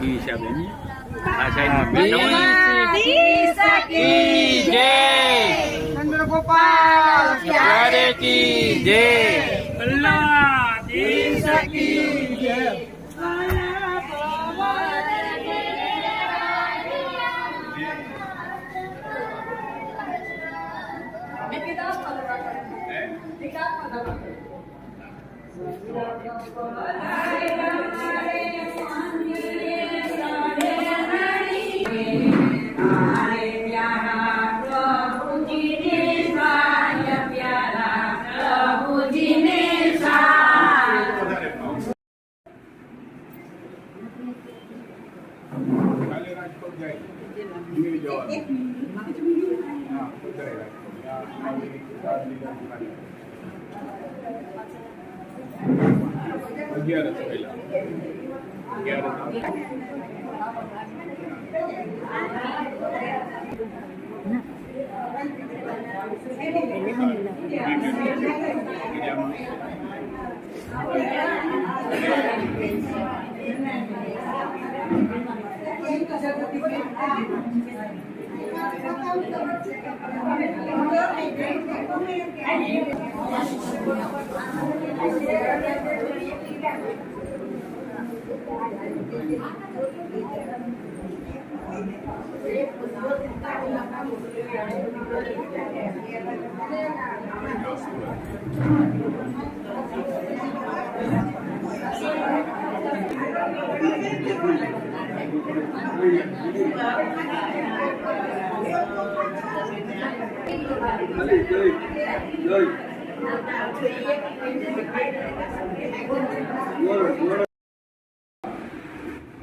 એ હિસાબે આ સાઈડમાં જય ચંદ્રગોપાલ પ્યારે કી જય અલ્લાહ દેશ કી જય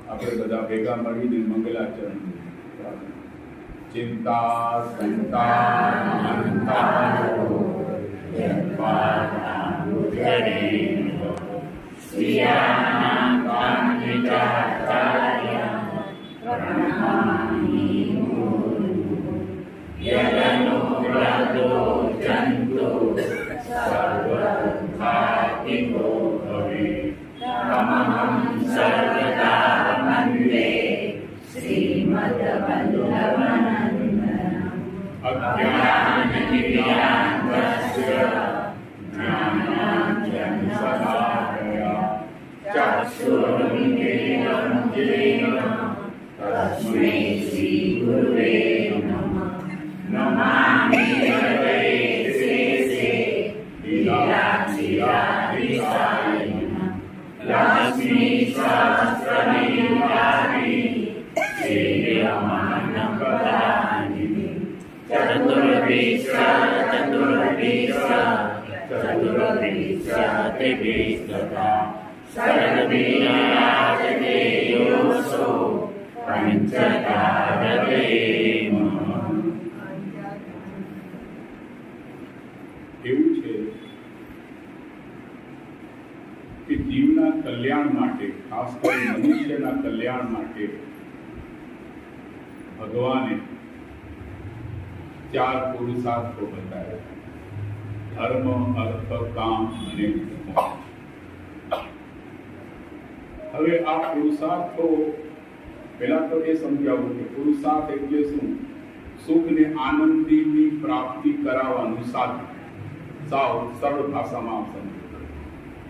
આપણે બધા ભેગા મળીને મંગલાચરણ ચિંતા સંતા એવું છે કે જીવના કલ્યાણ માટે, ખાસ કરી મનુષ્યના કલ્યાણ માટે ભગવાને 4 પુરુષાર્થો બતાવ્યા: ધર્મ, અર્થ, કામ અને મોક્ષ. હવે આ પુરુષાર્થો પહેલા તો એ સમજાવું કે પુરુષાર્થ એટલે શું? સુખ ને આનંદની પ્રાપ્તિ કરાવવાનું સાધન. સાવ સરળ ભાષામાં સમજો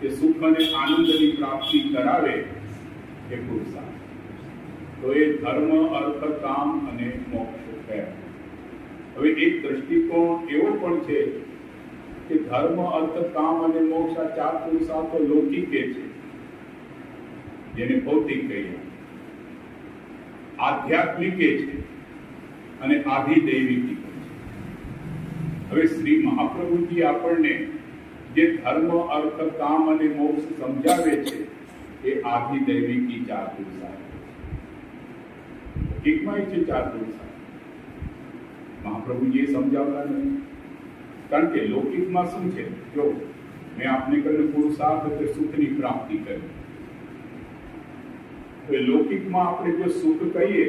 કે સુખ અને આનંદની પ્રાપ્તિ કરાવે એ પુરુષાર્થ. તો એ ધર્મ, અર્થ, કામ અને મોક્ષ છે. હવે એક દ્રષ્ટિકોણ એવો પણ છે કે ધર્મ, અર્થ, કામ અને મોક્ષ આ 4 પુરુષાર્થો લૌકિક છે, જેને ભૌતિક કહીએ, આધ્યાત્મિક છે અને આધિદૈવિક છે. હવે શ્રી મહાપ્રભુજી આપણને જે ધર્મ, અર્થ, કામ અને મોક્ષ સમજાવે છે એ આધિદૈવિકી 4 પુરુષાર્થ. એકમાં છે 4 પુરુષાર્થ. મહાપ્રભુજી સમજાવતા નથી, કારણ કે લૌકિકમાં શું છે? જો મેં આપને કહ્યું પુરુષાર્થ એટલે સુખની પ્રાપ્તિ કરી. હવે લૌકિકમાં આપણે જો સુખ કહીએ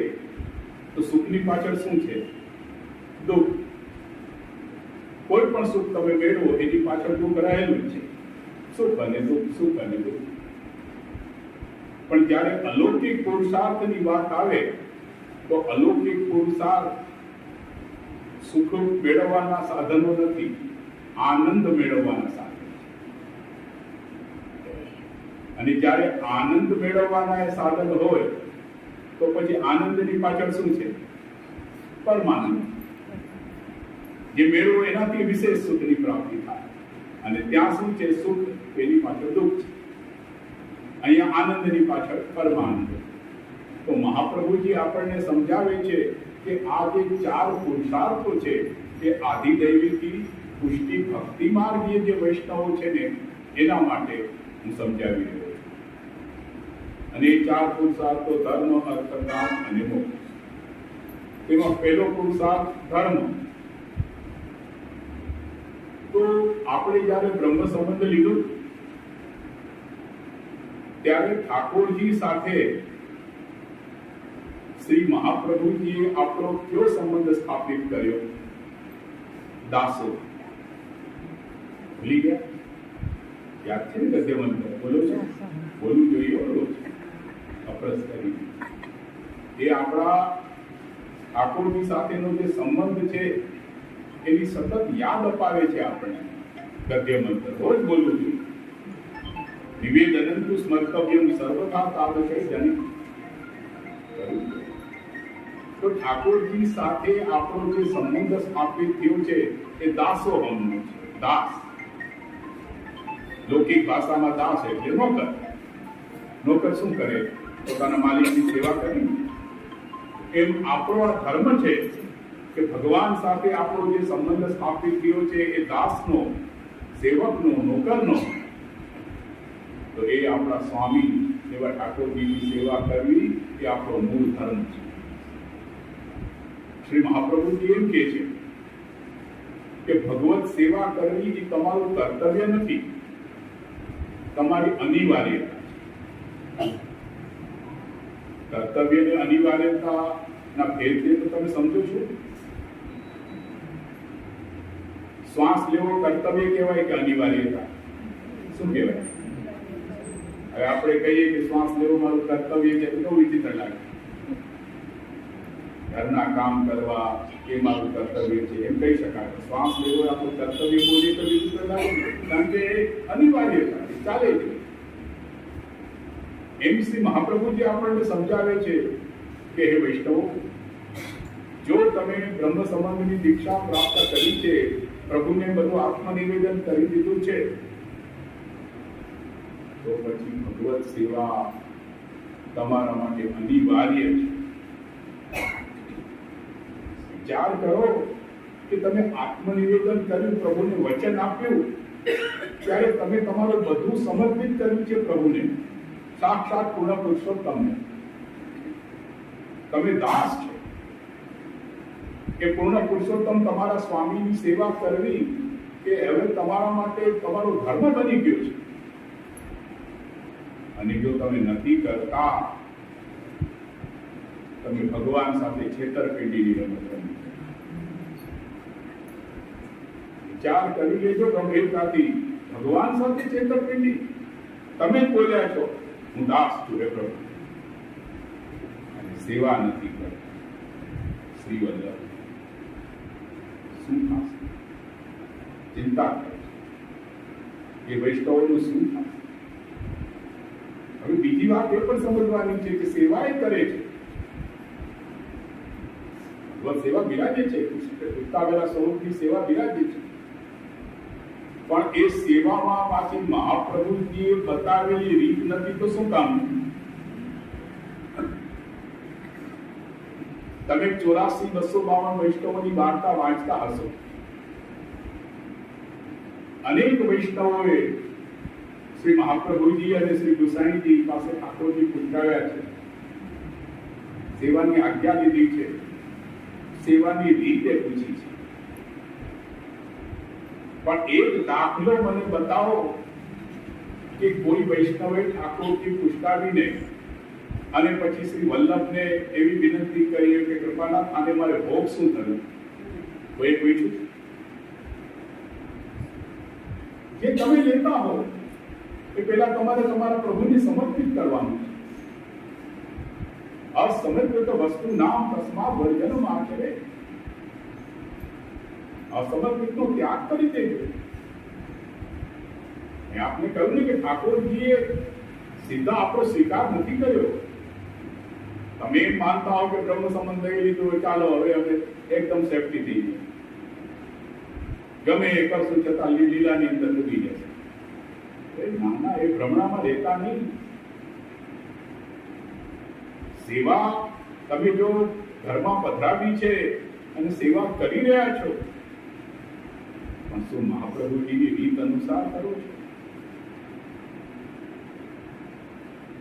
તો સુખની પાછળ શું છે? દુઃખ. કોઈ પણ સુખ તમે મેળવો એની પાછળ દુઃખ રહેલું છે. સુખ અને દુઃખ, સુખ અને દુઃખ. પણ જ્યારે અલૌકિક પુરુષાર્થની વાત આવે તો અલૌકિક પુરુષાર્થ સુખ મેળવવાના સાધનો નથી, આનંદ મેળવવાના સાધનો છે. અને જ્યારે આનંદ મેળવવાના એ સાધન હોય તો પછી આનંદની પાછળ શું છે? પરમાનંદ. જે મેળવો એનાથી વિશેષ સુખની પ્રાપ્તિ થાય. અને ત્યાં શું છે? સુખ, એની પાછળ દુઃખ છે. અહીંયા આનંદની પાછળ પરમાનંદ. તો મહાપ્રભુજી આપણને સમજાવે છે કે આ જે 4 પુરુષાર્થો છે તે આધિદૈવિકી પુષ્ટિ ભક્તિ માર્ગીય જે વૈષ્ણવો છે ને એના માટે હું સમજાવી રહ્યો છું. અને એ 4 પુરુષાર્થો ધર્મ, અર્થ, કામ અને મોક્ષ. તેમાં પહેલો પુરુષાર્થ ધર્મ. તો આપણે જ્યારે બ્રહ્મ સંબંધ લીધો ત્યારે ઠાકોરજી સાથે શ્રી મહાપ્રભુજીએ આપણો કયો સંબંધ સ્થાપિત કર્યો? દાસો. ભૂલી ગયા? યાદ છે ને ગદ્ય મંત્ર? બોલો છો? બોલવું જોઈએ. બોલો અપ્રસ કરી. એ આપણા ઠાકોરજી સાથેનો જે સંબંધ છે એની સતત યાદ અપાવે છે આપણને ગદ્ય મંત્ર. રોજ બોલવું જોઈએ. નિવેદનંતુ સ્મર્તવ્યમ સર્વથા તાવકે જનિ. તો ઠાકોરજી સાથે આપણો જે સંબંધ સ્થાપિત થયો છે એ દાસોહમનો છે. દાસ. લૌકિક ભાષામાં દાસ એટલે નોકર. નોકર શું કરે? પોતાના માલિકની સેવા કરી. એમ આપણો આ ધર્મ છે કે ભગવાન સાથે આપણો જે સંબંધ સ્થાપિત થયો છે એ દાસનો, સેવકનો, નોકરનો. તો એ આપણા સ્વામી એવા ઠાકોરજીની સેવા કરવી એ આપણો મૂળ ધર્મ છે. શ્રી મહાપ્રભુજી એમ કહે છે કે ભગવત સેવા કરવી એ તમારું કર્તવ્ય નથી, તમારી અનિવાર્યતા. કર્તવ્ય અને અનિવાર્યતા ના ભેદ છે તો તમે સમજો છો? શ્વાસ લેવો કર્તવ્ય કહેવાય કે અનિવાર્યતા? શું કહેવાય? હવે આપણે કહીએ કે શ્વાસ લેવો મારું કર્તવ્ય છે તો વિચિત્ર લાગે. ઘરના કામ કરવા એ મારું કર્તવ્ય છે એમ કહી શકાય. શ્વાસ લેવો આપણું કર્તવ્ય બોલીએ તો વિચિત્ર લાગે, કારણ કે અનિવાર્યતા ચાલે છે. એમ શ્રી મહાપ્રભુજી આપણને સમજાવે છે કે હે વૈષ્ણવો, જો તમે બ્રહ્મ સંબંધની દીક્ષા પ્રાપ્ત કરી છે, પ્રભુને બધું આત્મનિવેદન કરી દીધું છે, તો પછી ભગવત સેવા તમારા માટે અનિવાર્ય છે. વિચાર કરો કે તમે આત્મનિવેદન કર્યું, પ્રભુને વચન આપ્યું, ત્યારે તમે તમારું બધું સમર્પિત કર્યું છે પ્રભુને, સાક્ષાત પૂર્ણ પુરુષોત્તમને. તમે દાસ છો. કે પૂર્ણ પુરુષોત્તમ તમારા સ્વામીની સેવા કરવી કે હવે તમારા માટે તમારો ધર્મ બની ગયો છે. અને જો તમે નથી કરતા, તમે ભગવાન સાથે છેતરપિંડીની રમત રમી. વિચાર કરી લેજો ગંભીરતાથી. ભગવાન સાથે છેતરપિંડી. તમે બોલ્યા છો હું દાસ છું હે પ્રભુ, અને સેવા નથી કરતા. શ્રી વલ્લભ શું થશે? ચિંતા કરે એ વૈષ્ણવનું શું થશે? હવે બીજી વાત એ પણ સમજવાની છે કે સેવા એ કરે છે. સેવા બિરાજે છે, ઉત્તાવેલા સ્વરૂપની સેવા બિરાજે છે. પણ એ સેવામાં પાછી મહાપ્રભુજીએ બતાવેલી રીત નથી તો શું કામ? તમે 84,252 વૈષ્ણવોની વાર્તા વાંચતા હશો. અનેક વૈષ્ણવોએ શ્રી મહાપ્રભુજી અને શ્રી ગુસાઈજી પાસે ઠાકોરજી પૂછાવ્યા છે, સેવાની આજ્ઞા લીધી છે, સેવાની રીતે પૂછી છે. પણ એક દાખલો મને બતાવો કે કોઈ વૈષ્ણવે ઠાકોરજી પૂછાવીને અને પછી શ્રી વલ્લભને એવી વિનંતી કરી કે કૃપાનાથ આને મારે ભોગ શું થયું? કોઈ પૂછ્યું? જે તમે લેતા હો એ પહેલા તમારે તમારા પ્રભુને સમર્પિત કરવાનું છે. અસમર્પિત વસ્તુ નામ તસ્મા વર્જનમ આચરે. અસમર્પિતનો ત્યાગ કરી દેજો. આપને કહ્યું ને કે ઠાકોરજીએ સીધા આપણો સ્વીકાર નથી કર્યો. તમે એમ માનતા હો કે બ્રહ્મ સંબંધ લઈ લીધું, ચાલો હવે હવે એકદમ સેફટી થઈ ગઈ, ગમે એ કરશું છતાં લીલાની અંદર ડૂબી જશે. નાના એ ભ્રમણામાં રહેતા નહીં. સેવા તમે જો ઘરમાં પધરાવી છે અને સેવા કરી રહ્યા છો, પણ શું મહાપ્રભુજીની રીત અનુસાર કરો છો?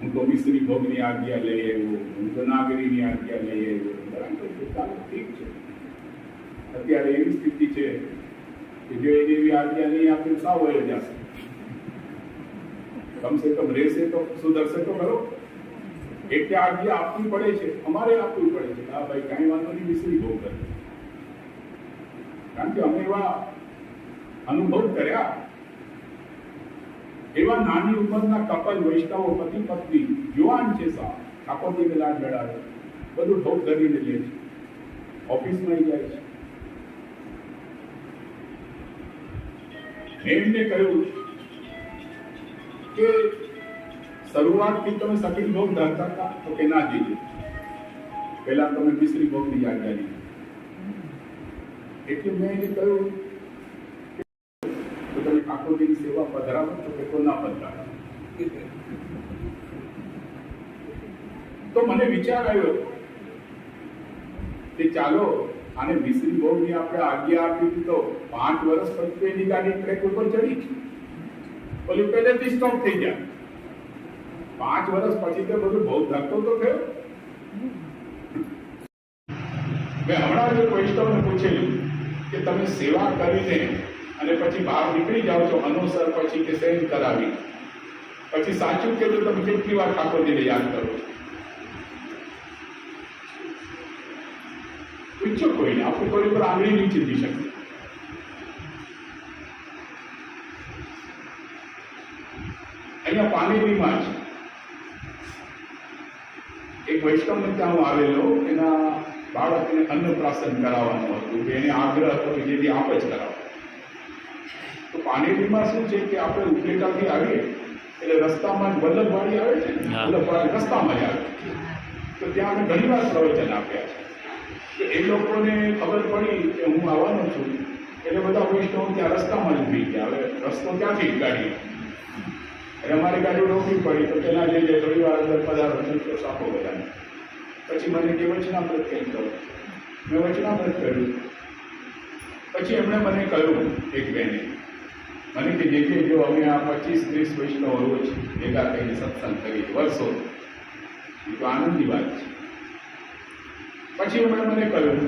હું તો મિશ્રી ભોગની આજ્ઞા લઈ આવ્યો, હું તો નાગરીની આજ્ઞા લઈ આવ્યો, બરાબર છે, ચાલો ઠીક છે. અત્યારે એવી સ્થિતિ છે કે જો એને એવી આજ્ઞા નહીં આપે સાવ વયો જશે. કમસે કમ રહેશે તો સુધરશે તો ખરો. એટલે આજ્ઞા આપવી પડે છે, અમારે આપવી પડે છે. હા ભાઈ, કાંઈ વાંધો નહીં, મિશ્રી ભોગ કરે. કારણ કે અમે એવા અનુભવ કર્યા. એવા નાની ઉંમરના કપલ વૈષ્ણવો પતિ પત્ની યુવાન છે, સાહેબ ઠાકોરજીને લાડ મેળાવે, બધું ઠોક ધરીને લે છે, ઓફિસમાં જાય છે. મેં એમને કહ્યું કે શરૂઆતથી તમે સખી ભોગ ધરતા હતા તો કે ના જીજે, પહેલા તમે મિશ્રી ભોગની આજ્ઞા લીધી. એટલે મેં એને કહ્યું તો તમે ઠાકોરજીની સેવા પધરાવો છો કે તો ના પધરાવો? તો મને વિચાર આવ્યો કે ચાલો આને મિશ્રી ભોગની આપણે આજ્ઞા આપી હતી તો 5 વર્ષ પછી એની ગાડી ટ્રેક ઉપર ચડી, ઓલી પહેલેથી સ્ટોપ થઈ જાય. 5 વર્ષ પછી તો બધું બહુ ધક્કો તો થયો. મેં હમણાં જ વૈષ્ણવને પૂછેલું કે તમે સેવા કરીને અને પછી બહાર નીકળી જાઓ છો અનુસર પછી કે સેન કરાવી, પછી સાચું કે તમે કેટલી વાર ઠાકોરજીને યાદ કરો છો? પૂછો કોઈને, આપણે કોઈ પર આંગળી નહીં ચીંધી શકીએ. અહીંયા પાનેરીમાં જ એક વૈષ્ણવને ત્યાં હું આવેલો, એના બાળકને અન્નપ્રાશન કરાવવાનું હતું, એને આગ્રહ હતો કે જેથી આપ જ કરાવો. તો પાનેરીમાં શું છે કે આપણે ઉપલેટાથી આવીએ એટલે રસ્તામાં જ વલ્લભવાડી આવે છે, વલ્લભવાડી રસ્તામાં જ આવે, તો ત્યાં અમે ઘણી વાર પ્રવચન આપ્યા છે. એ લોકોને ખબર પડી કે હું આવવાનો છું એટલે બધા વૈષ્ણવ ત્યાં રસ્તામાં જ ઉભી ગયા. હવે રસ્તો ક્યાંથી ગાડી, એટલે અમારી ગાડી રોકવી પડી. તો પેલા જે થોડી વાર અંદર પધારો તો સાપો બધાને. પછી મને કે વચનામૃત કેમ કરો? મેં વચનામૃત કર્યું. પછી એમણે મને કહ્યું, એક બહેને મને કે જે જો અમે આ 25-30 વૈષ્ણવ રોજ ભેગા થઈને સત્સંગ કરી વર્ષો, એ તો આનંદની વાત છે. પછી એમણે મને કહ્યું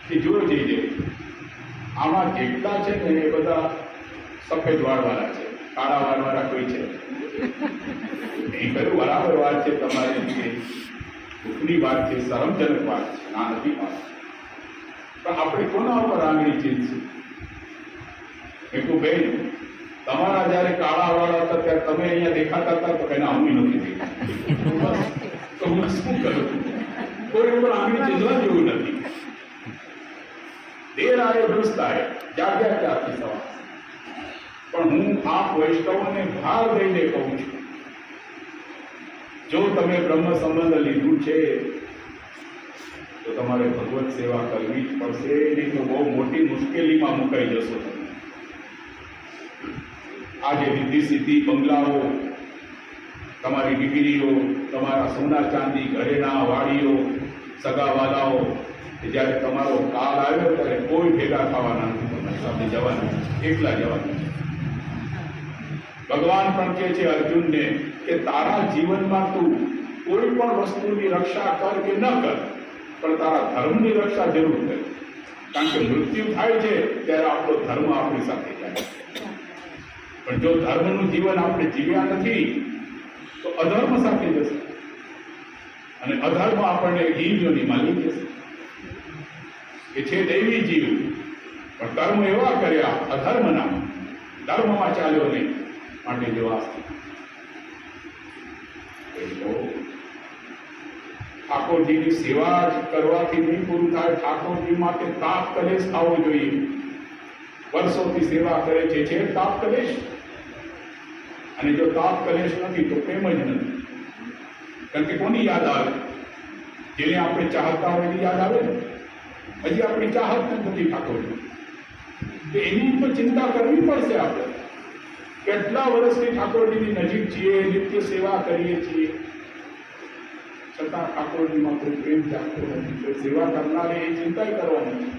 કે જો જે આમાં જેટલા છે ને એ બધા સફેદ વાળવાળા છે, કાળા વાળવાળા કોઈ છે. એ કહ્યું બરાબર વાત છે તમારી, દુઃખની વાત છે, શરમજનક વાત છે, ના નથી વાત. પણ આપણે કોના ઉપર આંગળી ચીંધશું? મેં કહું બેન, તમારા જયારે કાળા વાળા હતા ત્યારે તમે અહીંયા દેખાતા હતા તો કઈ હું નથી દેખાતા. તો હું શું કરું? કોઈ ઉપર આંગળી ચીંધવા જેવું નથી. દેર આવે દુરુસ્ત આવે, જાગ્યા ત્યાંથી સવાર. પણ હું આ વૈષ્ણવોને ભાર લઈને કહું છું, જો તમે બ્રહ્મ સંબંધ લીધું છે તો તમારે ભગવત સેવા કરવી જ પડશે, નહીં તો બહુ મોટી મુશ્કેલીમાં મુકાઈ જશો. આજે રીતિ સિદ્ધિ બંગલાઓ, તમારી ડિગ્રીઓ, તમારા સોના ચાંદી ઘરેણા વાડીઓ, સગાવાલાઓ, જ્યારે તમારો કાળ આવ્યો ત્યારે કોઈ ભેગા થવાના નથી, તમારી સાથે જવાના, એકલા જવાના. ભગવાન પણ કહે છે અર્જુનને કે તારા જીવનમાં તું કોઈ પણ વસ્તુની રક્ષા કર કે ન કર, પણ તારા ધર્મની રક્ષા જરૂર કર. કારણ કે મૃત્યુ થાય છે ત્યારે આપણો ધર્મ આપણી સાથે જાય. પણ જો ધર્મનું જીવન આપણે જીવ્યા નથી તો અધર્મ સાથે જશે, અને અધર્મ આપણને જીવની માલી જશે. એ છે દૈવી જીવ, પણ કર્મ એવા કર્યા અધર્મના, ધર્મમાં ચાલ્યો નહીં, માટે જો ઠાકોરજીની સેવા કરવાથી નહીં પૂરું થાય, ઠાકોરજી માટે તાપ કલેશ આવવો જોઈએ. વર્ષોથી સેવા કરે છે તાપ કલેશ, અને જો તાપ કલેશ નથી તો પ્રેમ જ નથી. કારણ કે કોની યાદ આવે? જેને આપણે ચાહતા હોય એની યાદ આવે ને. હજી આપણી ચાહત નથી ઠાકોરજી, તો એની તો ચિંતા કરવી પડશે. આપણે કેટલા વર્ષથી ઠાકોરજીની નજીક છીએ, નિત્ય સેવા કરીએ છીએ, છતાં ઠાકોરજીમાં કોઈ પ્રેમ જાગતો નથી. કોઈ સેવા કરનારે એ ચિંતા કરવાની.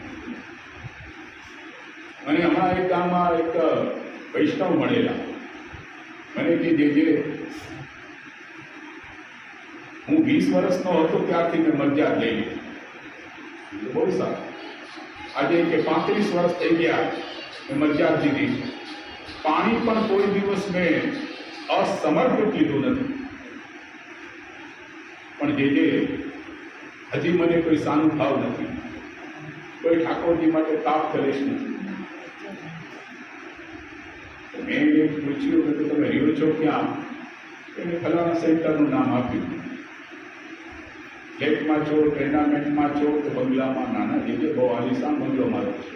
મને હમણાં એક ગામમાં એક વૈષ્ણવ મળેલા. મને કે જે હું 20 વર્ષનો હતો ત્યારથી મેં મરજાદ લઈ લીધી. બહુ સારું. આજે કે 35 વર્ષ થઈ ગયા મેં મરજાદ લીધી. પાણી પણ કોઈ દિવસ મેં અસમર્પિત લીધું નથી. પણ જે હજી મને કોઈ સાનું ભાવ નથી, કોઈ ઠાકોરજી માટે તાપ કલેશ નથી. મેં એ પૂછ્યું કે તમે રહ્યો છો ક્યાં? એને ફલાણા સેન્ટરનું નામ આપ્યું. ફ્લેટમાં છો, ટેર્નામેન્ટમાં છો કે બંગલામાં? નાના જે બહુ આલિશાન બંગલો મારો છે,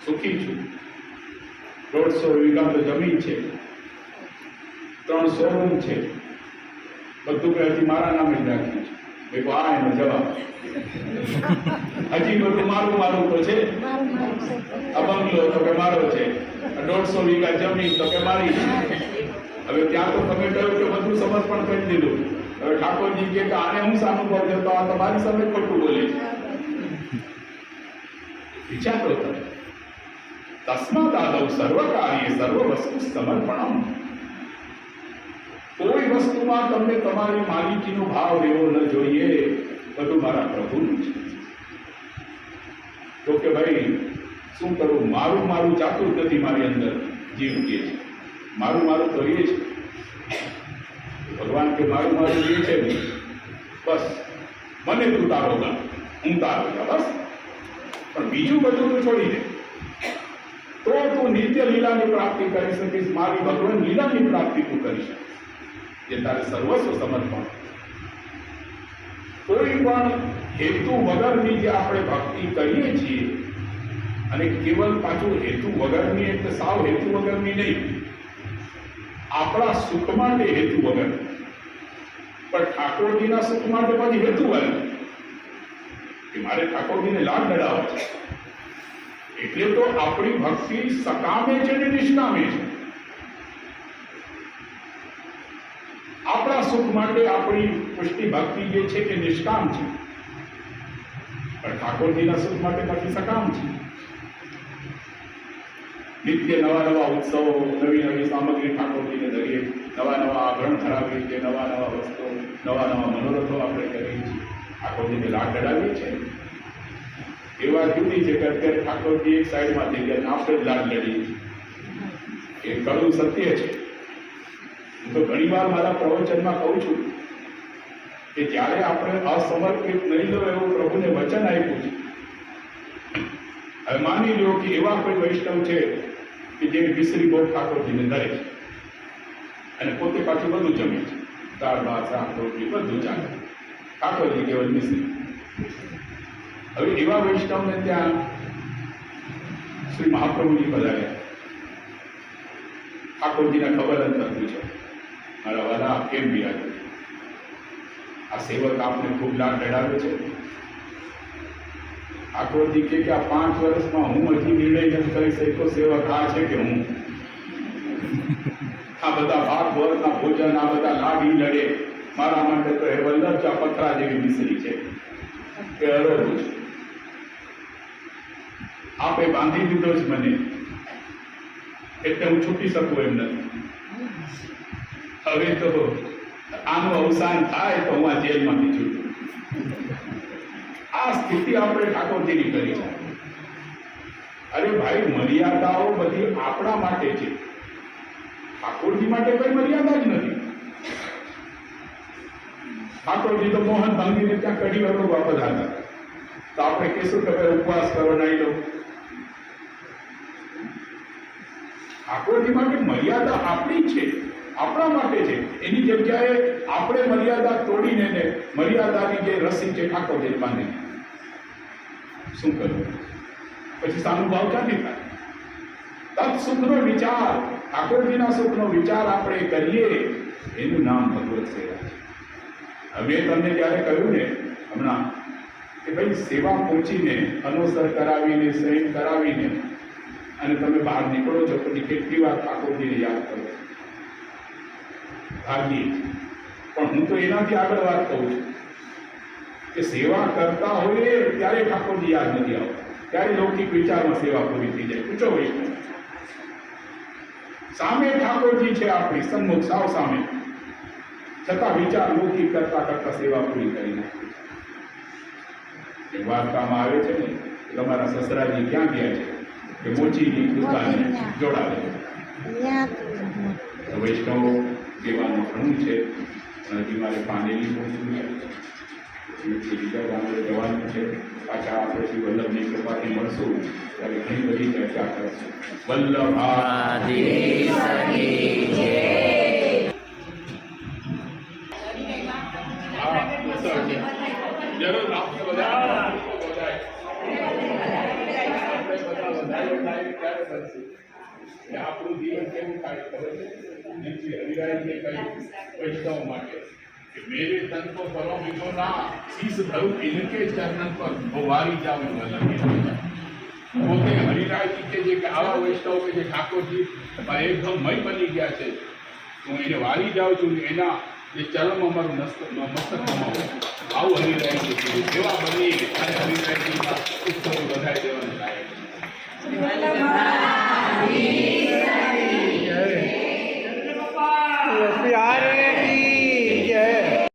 સુખી છું. 150 વીઘા તો જમીન છે, 3 શોરૂમ છે, બધું કે હજી મારા નામે જ રાખ્યું છે. મેં કહું આ એનો જવાબ. હજી બધું મારું મારું તો છે. આ બંગલો તો કે મારો છે, 150 વીઘા જમીન તો કે મારી છે. હવે ત્યાં તો તમે કહ્યું કે બધું સમર્પણ કરી દીધું. હવે ઠાકોરજી કે આને હું સામું કરજો તો આ તમારી સામે ખોટું બોલે છે. વિચારો તમે. તસ્માદ આદૌ સર્વ કાર્ય સર્વ વસ્તુ સમર્પણમ. કોઈ વસ્તુમાં તમને તમારી માલિકીનો ભાવ રહેવો ન જોઈએ. બધું મારા પ્રભુનું છે. તો કે ભાઈ શું કરું? મારું મારું જાતું જ નથી મારી અંદર. જીવ કે છે મારું મારું તો એ છે. ભગવાન કે મારું મારું જે છે ને બસ મને તું તારો ગા, હું તારો ગા, બસ. પણ બીજું બધું તું છોડી દે તો તું નિત્ય લીલાની પ્રાપ્તિ કરી શકીશ. મારી ભગવાન લીલાની પ્રાપ્તિ તું કરી શકીશ. જે તારે સર્વસ્વ સમર્પણ. કોઈ પણ હેતુ વગરની જે આપણે ભક્તિ કરીએ છીએ, અને કેવલ પાછું હેતુ વગરની એટલે સાવ હેતુ વગરની નહીં, આપણા સુખ માટે હેતુ વગર, પણ ઠાકોરજીના સુખ માટે પાછી હેતુ વગર કે મારે ઠાકોરજીને લાડ લડાવવા છે. એટલે તો આપણી ભક્તિ સકામે છે ને નિષ્કામે છે. આપણા સુખ માટે આપણી પુષ્ટિ ભક્તિ જે છે તે નિષ્કામ છે, પણ ઠાકોરજીના સુખ માટે પાછી સકામ છે. નિત્ય નવા નવા ઉત્સવો, નવી નવી સામગ્રી ઠાકોરજીને ધરીએ, નવા નવા આભરણ ધરાવીએ છીએ, નવા નવા વસ્ત્રો, નવા નવા મનોરથો આપણે કરીએ છીએ, ઠાકોરજીને લાડ લડાવીએ છીએ. એ વાત જુદી છે કે અત્યારે ઠાકોરજી એક સાઈડમાં થઈ ગયા, આપણે જ લાડ લડીએ છીએ. એ કડવું સત્ય છે. હું તો ઘણી વાર મારા પ્રવચનમાં કહું છું કે જ્યારે આપણે અસમર્પિત નહીં લો એવું પ્રભુને વચન આપ્યું છે. હવે માની લો કે એવા કોઈ વૈષ્ણવ છે કે જે મિશ્રી ભોગ ઠાકોરજીને ધરે છે અને પોતે પાછું બધું જમે છે, દાળ ભાત શાક રોટલી બધું ચાલે, ઠાકોરજી કેવલ મિશ્રી. હવે એવા વૈષ્ણવને ત્યાં શ્રી મહાપ્રભુજી પધાર્યા. ઠાકોરજીને ખબર અંતર પૂછે, મારા વાલા આપ કેમ બિરાજો? આ સેવક આપને ખૂબ લાડ લડાવે છે. ઠાકોરજી કે આ 5 વર્ષમાં હું હજી નિર્ણય નથી કરી શક્યો સેવક આ છે કે હું. આ બધા ભાગ વર્ગના ભોજન, આ બધા લાડી લડે મારા માટે તો એ વલ્લભચા પથરા જેવી મિશ્રી છે, એ અરોરું છે. આપે બાંધી દીધો છે મને, એટલે હું છૂટી શકું એમ નથી. હવે તો આનું અવસાન થાય તો હું આ જેલમાંથી છૂટું. આ સ્થિતિ આપણે ઠાકોરજીની કરી છે. અરે ભાઈ, મર્યાદાઓ બધી આપણા માટે છે, ઠાકોરજી માટે કોઈ મર્યાદા જ નથી. ઠાકોરજી તો મોહન ભાંગીને ત્યાં કઢી વગર બધા હતા, તો આપણે કહેશું કે ભાઈ ઉપવાસ કરો, નહીં લો. ઠાકોરજી માટે મર્યાદા આપણી છે, આપણા માટે છે. એની જગ્યાએ આપણે મર્યાદા તોડીને ને મર્યાદાની જે રસી છે ઠાકોરજીને બાંધીને શું કરવું? પછી સાનુભાવ ક્યાંથી થાય? તત સુખનો વિચાર, ઠાકોરજીના સુખનો વિચાર આપણે કરીએ, એનું નામ ભગવત સેવા છે. હવે તમને ત્યારે કહ્યું ને હમણાં કે ભાઈ સેવા પહોંચીને અનુસર કરાવીને સહી કરાવીને અને તમે બહાર નીકળો છો પછી કેટલી વાર ઠાકોરજીને યાદ કરો? ભાગ્યે. પણ હું તો એનાથી આગળ વાત કહું છું કે સેવા કરતા હોઈએ ત્યારે ઠાકોરજી યાદ નથી આવતા, ત્યારે લૌકિક વિચારમાં સેવા પૂરી થઈ જાય. પૂછો ભાઈ, સામે ઠાકોરજી છે આપણી સન્મુખ, સાવ સામે, છતાં વિચાર લૌકિક કરતા કરતા સેવા પૂરી કરી નાખી. એક વાર્તામાં આવે છે ને કે તમારા સસરાજી ક્યાં ગયા છે કે મોચીની દુકાને જોડાવે. વૈષ્ણવ દેવાનું ઘણું છે, હજી મારે પાનેલી પહોંચવું છે, બીજા ગામડે જવાનું છે. પાછા આપણે શ્રી વલ્લભની કૃપાથી મળશું ત્યારે ઘણી બધી ચર્ચા કરશું. જરૂર આપણે બધા આપણું જીવન કેવું થાય ખબર છે? હરિરાયજીએ કહ્યું વૈષ્ણવ માટે કે મેરે તન કો કરો બીજો ના, શીશ ધરું ઇનકે ચરણ પર વારી જાઉં વલ્લભ. પોતે હરિરાયજી કે જે કે આવા વૈષ્ણવ કે જે ઠાકોરજી એકદમ મય બની ગયા છે, હું એને વારી જાઉં છું, એના જે ચરણમાં મારું મસ્તક કમાવું. આવું હરિરાયજી કીધું. એવા બની અને હરિરાયજીના ઉત્સવો વધારી દેવાનું લાયક છે.